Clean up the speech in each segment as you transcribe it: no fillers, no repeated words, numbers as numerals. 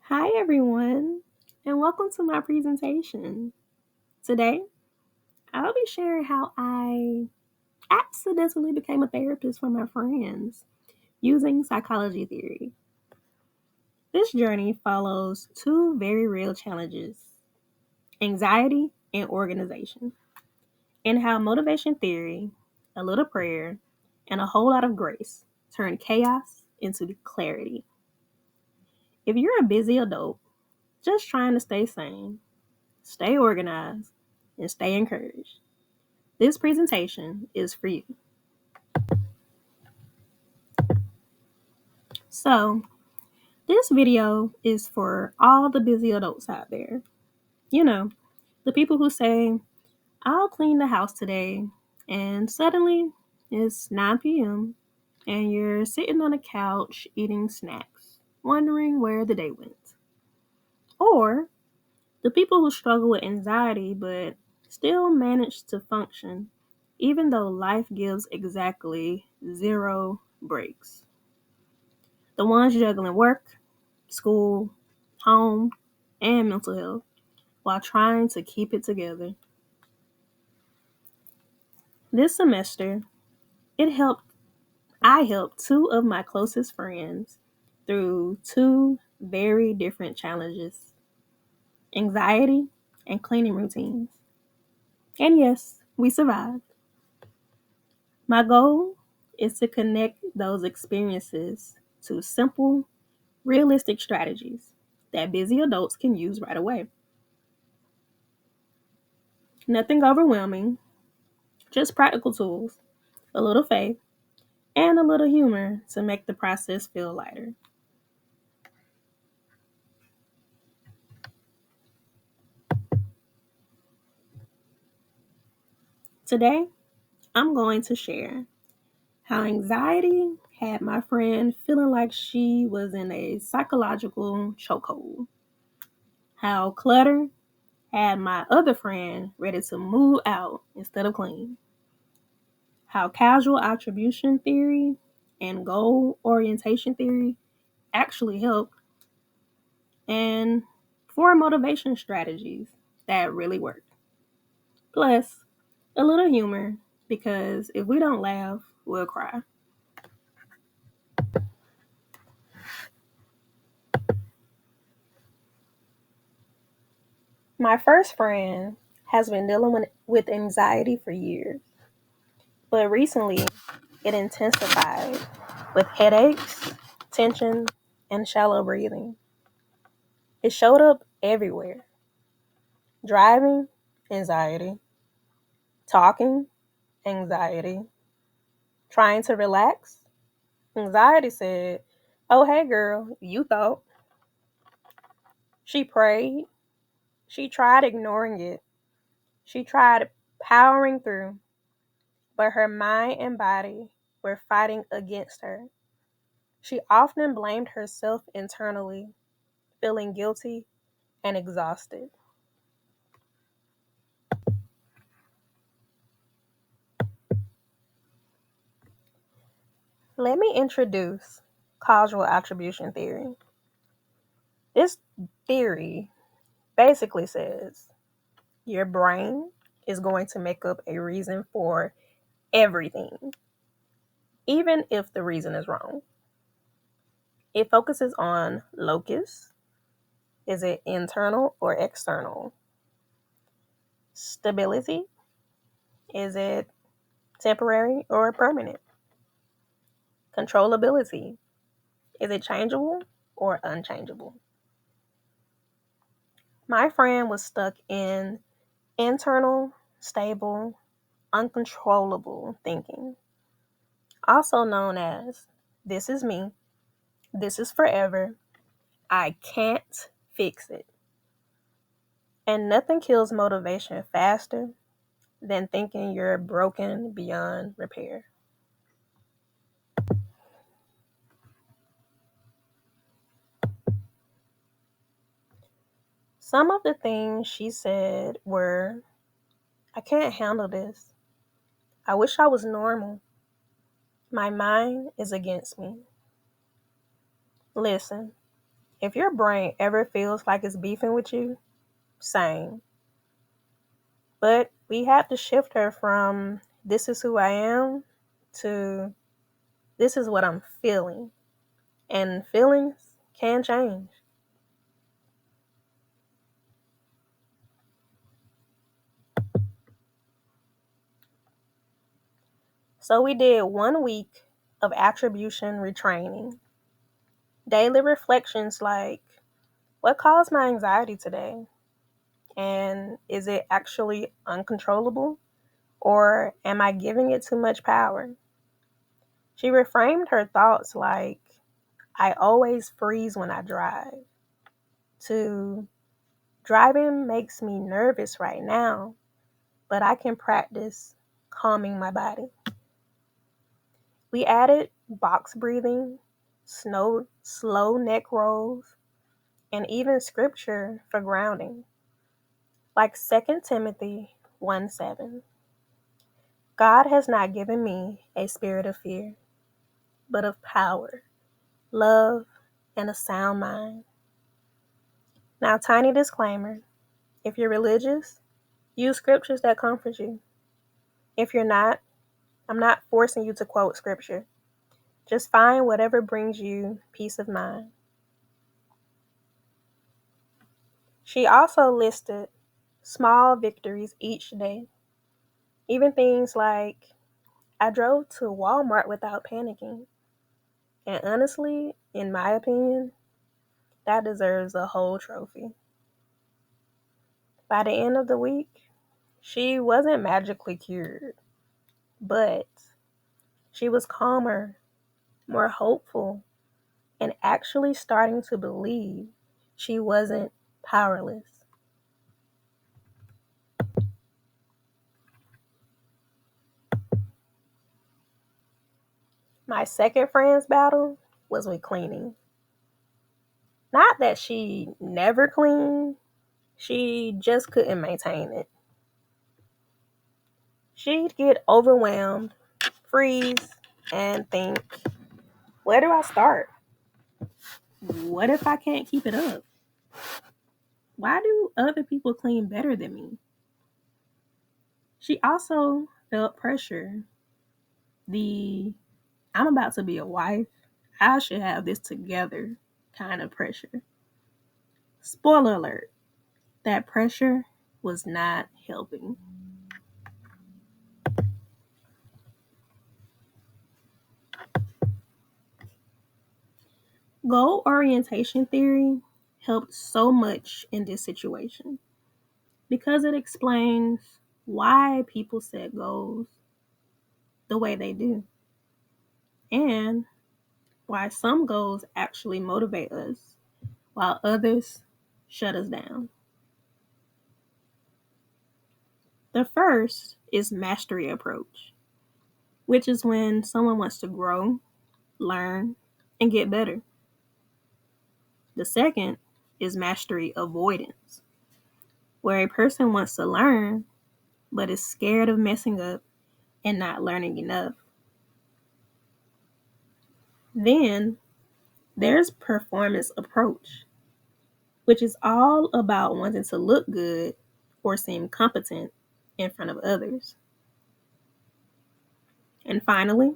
Hi, everyone, and welcome to my presentation. Today, I'll be sharing how I accidentally became a therapist for my friends using psychology theory. This journey follows two very real challenges: anxiety and organization, and how motivation theory, a little prayer, and a whole lot of grace turn chaos into clarity. If you're a busy adult just trying to stay sane, stay organized, and stay encouraged, this presentation is for you. So, this video is for all the busy adults out there. You know, the people who say, I'll clean the house today, and suddenly it's 9 p.m., and you're sitting on a couch eating snacks, wondering where the day went. Or the people who struggle with anxiety but still manage to function even though life gives exactly zero breaks. The ones juggling work, school, home, and mental health while trying to keep it together. This semester, it helped I helped two of my closest friends through two very different challenges: anxiety and cleaning routines. And yes, we survived. My goal is to connect those experiences to simple, realistic strategies that busy adults can use right away. Nothing overwhelming, just practical tools, a little faith, and a little humor to make the process feel lighter. Today, I'm going to share how anxiety had my friend feeling like she was in a psychological chokehold, how clutter had my other friend ready to move out instead of clean, how casual attribution theory and goal orientation theory actually help, and four motivation strategies that really work. Plus, a little humor, because if we don't laugh, we'll cry. My first friend has been dealing with anxiety for years, but recently it intensified with headaches, tension, and shallow breathing. It showed up everywhere: driving, anxiety; talking, anxiety; trying to relax. Anxiety said, oh, hey, girl, you thought. She prayed. She tried ignoring it. She tried powering through, but her mind and body were fighting against her. She often blamed herself internally, feeling guilty and exhausted. Let me introduce causal attribution theory. This theory basically says your brain is going to make up a reason for everything, even if the reason is wrong. It focuses on locus. Is it internal or external? Stability. Is it temporary or permanent? Controllability. Is it changeable or unchangeable? My friend was stuck in internal, stable, uncontrollable thinking, also known as this is me, this is forever, I can't fix it. And nothing kills motivation faster than thinking you're broken beyond repair. Some of the things she said were, I can't handle this. I wish I was normal. My mind is against me. Listen, If your brain ever feels like it's beefing with you, same. But we have to shift her from this is who I am to this is what I'm feeling. And feelings can change. So we did 1 week of attribution retraining. Daily reflections like, what caused my anxiety today? And is it actually uncontrollable? Or am I giving it too much power? She reframed her thoughts like, I always freeze when I drive, to driving makes me nervous right now, but I can practice calming my body. We added box breathing, slow neck rolls, and even scripture for grounding, like 2 Timothy 1:7. God has not given me a spirit of fear, but of power, love, and a sound mind. Now, tiny disclaimer, if you're religious, use scriptures that comfort you. If you're not, I'm not forcing you to quote scripture. Just find whatever brings you peace of mind. She also listed small victories each day. Even things like, I drove to Walmart without panicking. And honestly, in my opinion, that deserves a whole trophy. By the end of the week, she wasn't magically cured, but she was calmer, more hopeful, and actually starting to believe she wasn't powerless. My second friend's battle was with cleaning. Not that she never cleaned, she just couldn't maintain it. She'd get overwhelmed, freeze, and think, where do I start? What if I can't keep it up? Why do other people clean better than me? She also felt pressure. The I'm about to be a wife, I should have this together kind of pressure. Spoiler alert, that pressure was not helping. Goal orientation theory helped so much in this situation because it explains why people set goals the way they do and why some goals actually motivate us while others shut us down. The first is mastery approach, which is when someone wants to grow, learn, and get better. The second is mastery avoidance, where a person wants to learn but is scared of messing up and not learning enough. Then there's performance approach, which is all about wanting to look good or seem competent in front of others. And finally,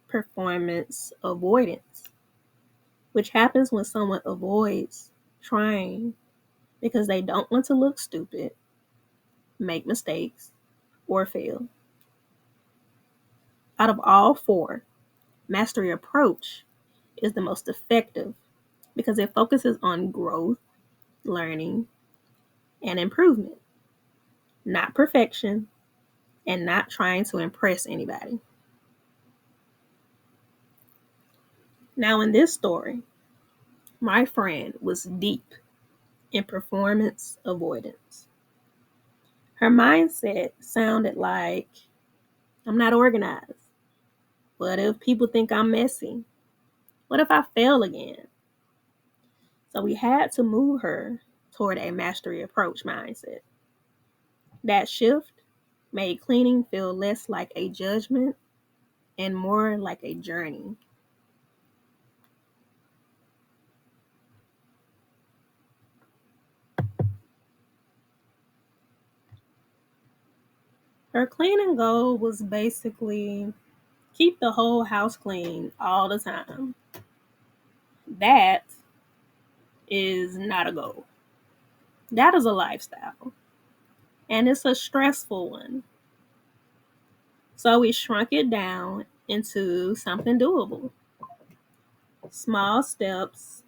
performance avoidance, which happens when someone avoids trying because they don't want to look stupid, make mistakes, or fail. Out of all four, mastery approach is the most effective because it focuses on growth, learning, and improvement, not perfection, and not trying to impress anybody. Now, in this story, my friend was deep in performance avoidance. Her mindset sounded like, I'm not organized. What if people think I'm messy? What if I fail again? So we had to move her toward a mastery approach mindset. That shift made cleaning feel less like a judgment and more like a journey. Her cleaning goal was basically keep the whole house clean all the time. That is not a goal. That is a lifestyle. And it's a stressful one. So we shrunk it down into something doable. Small steps,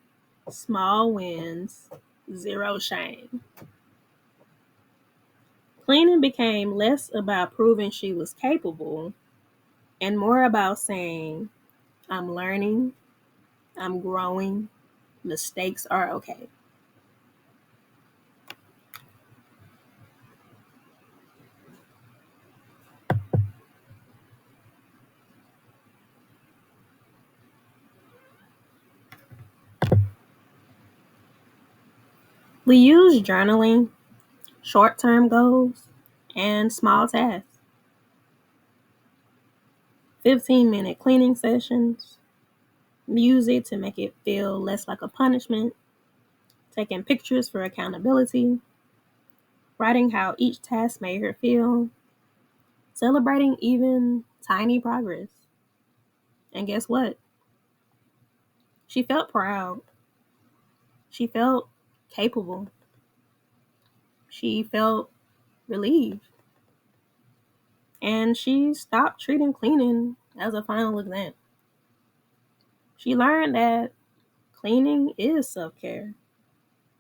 small wins, zero shame. Cleaning became less about proving she was capable and more about saying, I'm learning, I'm growing, mistakes are okay. We use journaling, short term goals, and small tasks. 15-minute cleaning sessions, music to make it feel less like a punishment, taking pictures for accountability, writing how each task made her feel, celebrating even tiny progress. And guess what? She felt proud. She felt capable. She felt relieved. And she stopped treating cleaning as a final exam. She learned that cleaning is self-care,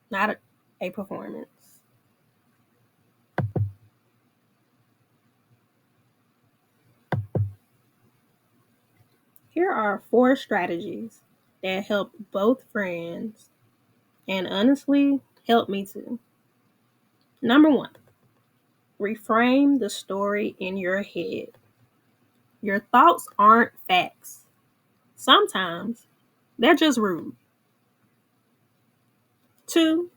not a performance. Here are 4 strategies that help both friends and honestly help me too. Number 1, reframe the story in your head. Your thoughts aren't facts. Sometimes they're just rude. 2,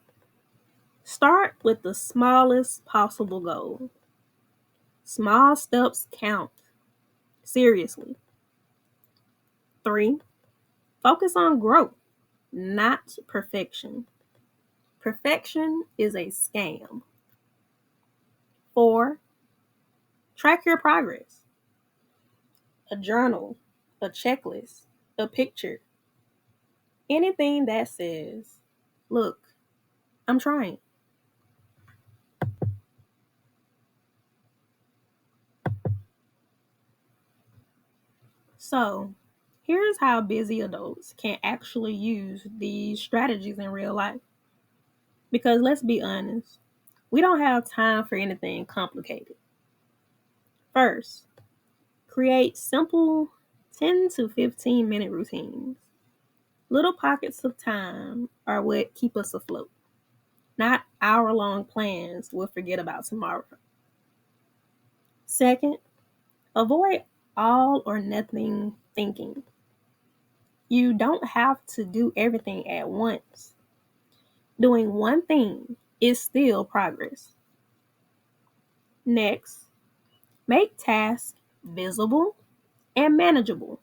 start with the smallest possible goal. Small steps count. Seriously. 3, focus on growth, not perfection. Perfection is a scam. 4, track your progress. A journal, a checklist, a picture. Anything that says, look, I'm trying. So, here's how busy adults can actually use these strategies in real life. Because let's be honest, we don't have time for anything complicated. First, create simple 10 to 15-minute routines. Little pockets of time are what keep us afloat, not hour-long plans we'll forget about tomorrow. Second, avoid all or nothing thinking. You don't have to do everything at once. Doing one thing is still progress. Next, make tasks visible and manageable.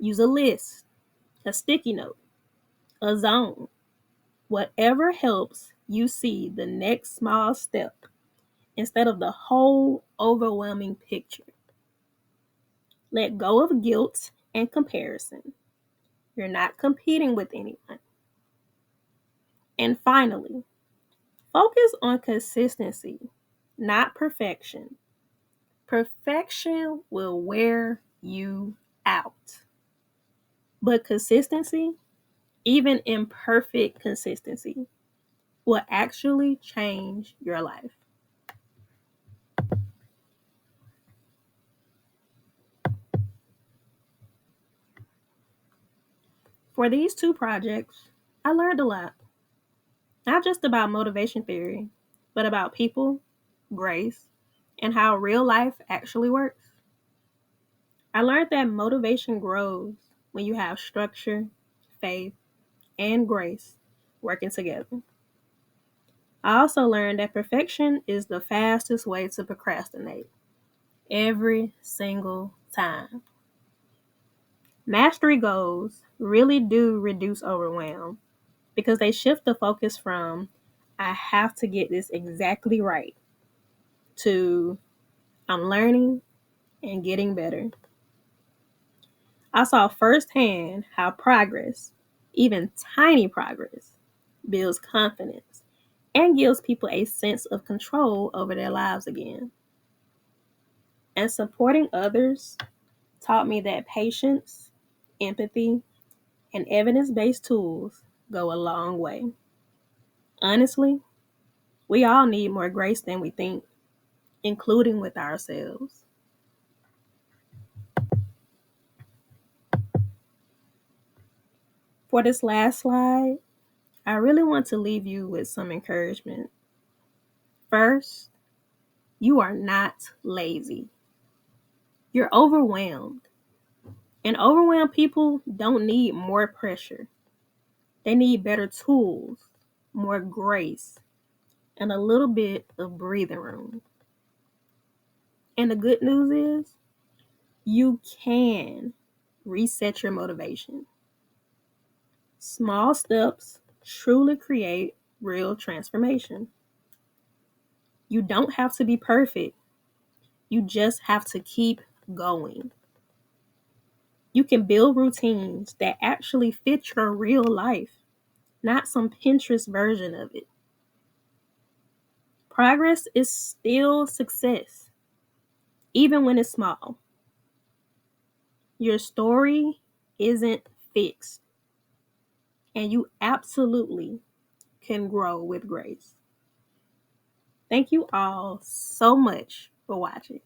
Use a list, a sticky note, a zone, whatever helps you see the next small step instead of the whole overwhelming picture. Let go of guilt and comparison. You're not competing with anyone. And finally, focus on consistency, not perfection. Perfection will wear you out. But consistency, even imperfect consistency, will actually change your life. For these 2 projects, I learned a lot. Not just about motivation theory, but about people, grace, and how real life actually works. I learned that motivation grows when you have structure, faith, and grace working together. I also learned that perfection is the fastest way to procrastinate every single time. Mastery goals really do reduce overwhelm because they shift the focus from I have to get this exactly right to I'm learning and getting better. I saw firsthand how progress, even tiny progress, builds confidence and gives people a sense of control over their lives again. And supporting others taught me that patience, empathy, and evidence-based tools go a long way. Honestly, we all need more grace than we think, including with ourselves. For this last slide, I really want to leave you with some encouragement. First, you are not lazy. You're overwhelmed. And overwhelmed people don't need more pressure. They need better tools, more grace, and a little bit of breathing room. And the good news is, you can reset your motivation. Small steps truly create real transformation. You don't have to be perfect. You just have to keep going. You can build routines that actually fit your real life, not some Pinterest version of it. Progress is still success, even when it's small. Your story isn't fixed, and you absolutely can grow with grace. Thank you all so much for watching.